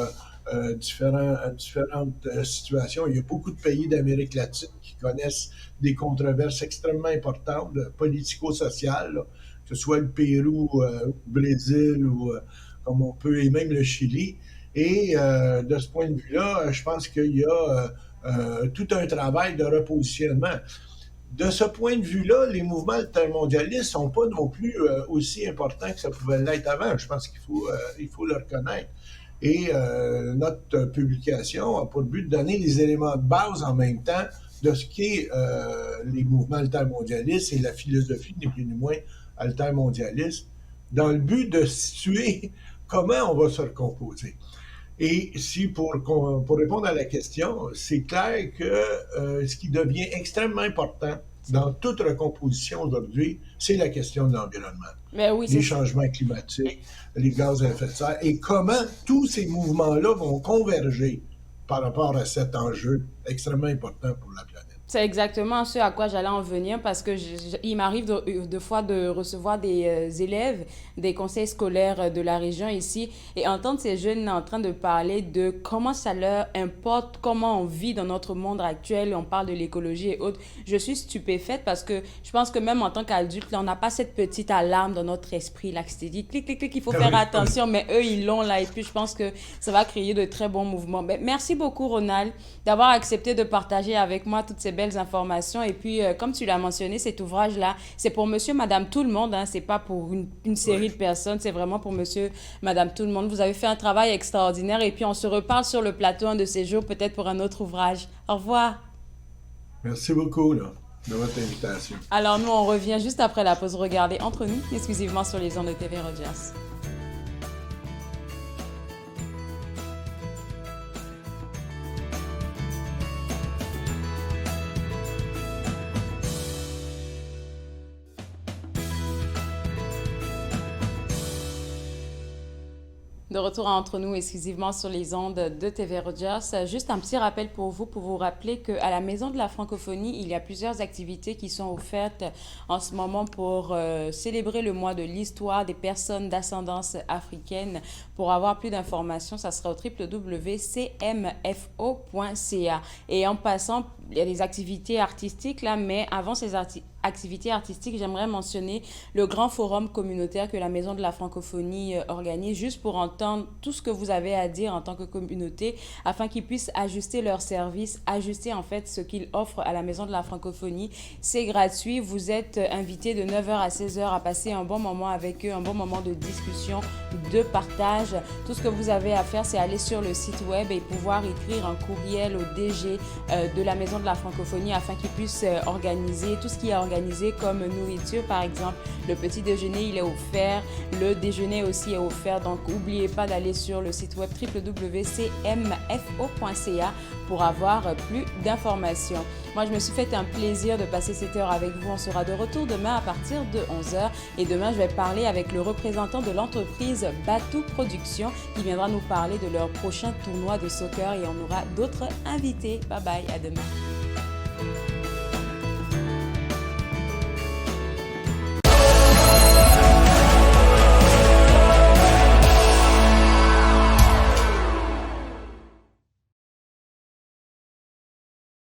différentes situations. Il y a beaucoup de pays d'Amérique latine qui connaissent des controverses extrêmement importantes, politico-sociales, que ce soit le Pérou, le Brésil, ou comme on peut, et même le Chili. Et de ce point de vue-là, je pense qu'il y a tout un travail de repositionnement. De ce point de vue-là, les mouvements altermondialistes ne sont pas non plus aussi importants que ça pouvait l'être avant. Je pense qu'il faut le reconnaître. Et notre publication a pour but de donner les éléments de base en même temps de ce qu'est les mouvements altermondialistes et la philosophie, ni plus ni moins, altermondialiste, dans le but de situer comment on va se recomposer. Et si pour répondre à la question, c'est clair que ce qui devient extrêmement important dans toute recomposition aujourd'hui, c'est la question de l'environnement. Mais oui, les changements climatiques, les gaz à effet de serre, et comment tous ces mouvements-là vont converger par rapport à cet enjeu extrêmement important pour la planète. C'est exactement ce à quoi j'allais en venir parce que il m'arrive de fois de recevoir des élèves des conseils scolaires de la région ici et entendre ces jeunes en train de parler de comment ça leur importe, comment on vit dans notre monde actuel, on parle de l'écologie et autres. Je suis stupéfaite parce que je pense que même en tant qu'adulte, on n'a pas cette petite alarme dans notre esprit là qui se dit clic, clic, clic, il faut faire attention, mais eux, ils l'ont là et puis je pense que ça va créer de très bons mouvements. Mais merci beaucoup, Ronald, d'avoir accepté de partager avec moi toutes ces belles informations. Et puis, comme tu l'as mentionné, cet ouvrage-là, c'est pour monsieur, madame, tout le monde. Hein. C'est pas pour une série de personnes. C'est vraiment pour monsieur, madame, tout le monde. Vous avez fait un travail extraordinaire. Et puis, on se reparle sur le plateau un de ces jours, peut-être pour un autre ouvrage. Au revoir. Merci beaucoup de votre invitation. Alors, nous, on revient juste après la pause. Regardez entre nous, exclusivement sur les ondes de TV Rogers. De retour entre nous exclusivement sur les ondes de TV Rogers. Juste un petit rappel pour vous rappeler qu'à la Maison de la Francophonie, il y a plusieurs activités qui sont offertes en ce moment pour célébrer le mois de l'histoire des personnes d'ascendance africaine. Pour avoir plus d'informations, ça sera au www.cmfo.ca. Et en passant, il y a des activités artistiques là, mais avant ces activités artistiques, j'aimerais mentionner le grand forum communautaire que la Maison de la Francophonie organise, juste pour entendre tout ce que vous avez à dire en tant que communauté, afin qu'ils puissent ajuster leurs services, ajuster en fait ce qu'ils offrent à la Maison de la Francophonie. C'est gratuit, vous êtes invités de 9h à 16h à passer un bon moment avec eux, un bon moment de discussion, de partage. Tout ce que vous avez à faire, c'est aller sur le site web et pouvoir écrire un courriel au DG de la Maison de la Francophonie afin qu'ils puissent organiser tout ce qui est organisé comme nourriture, par exemple. Le petit déjeuner, il est offert. Le déjeuner aussi est offert. Donc, n'oubliez pas d'aller sur le site web www.cmfo.ca pour avoir plus d'informations. Moi, je me suis fait un plaisir de passer cette heure avec vous. On sera de retour demain à partir de 11h. Et demain, je vais parler avec le représentant de l'entreprise Batou Productions qui viendra nous parler de leur prochain tournoi de soccer et on aura d'autres invités. Bye bye, à demain.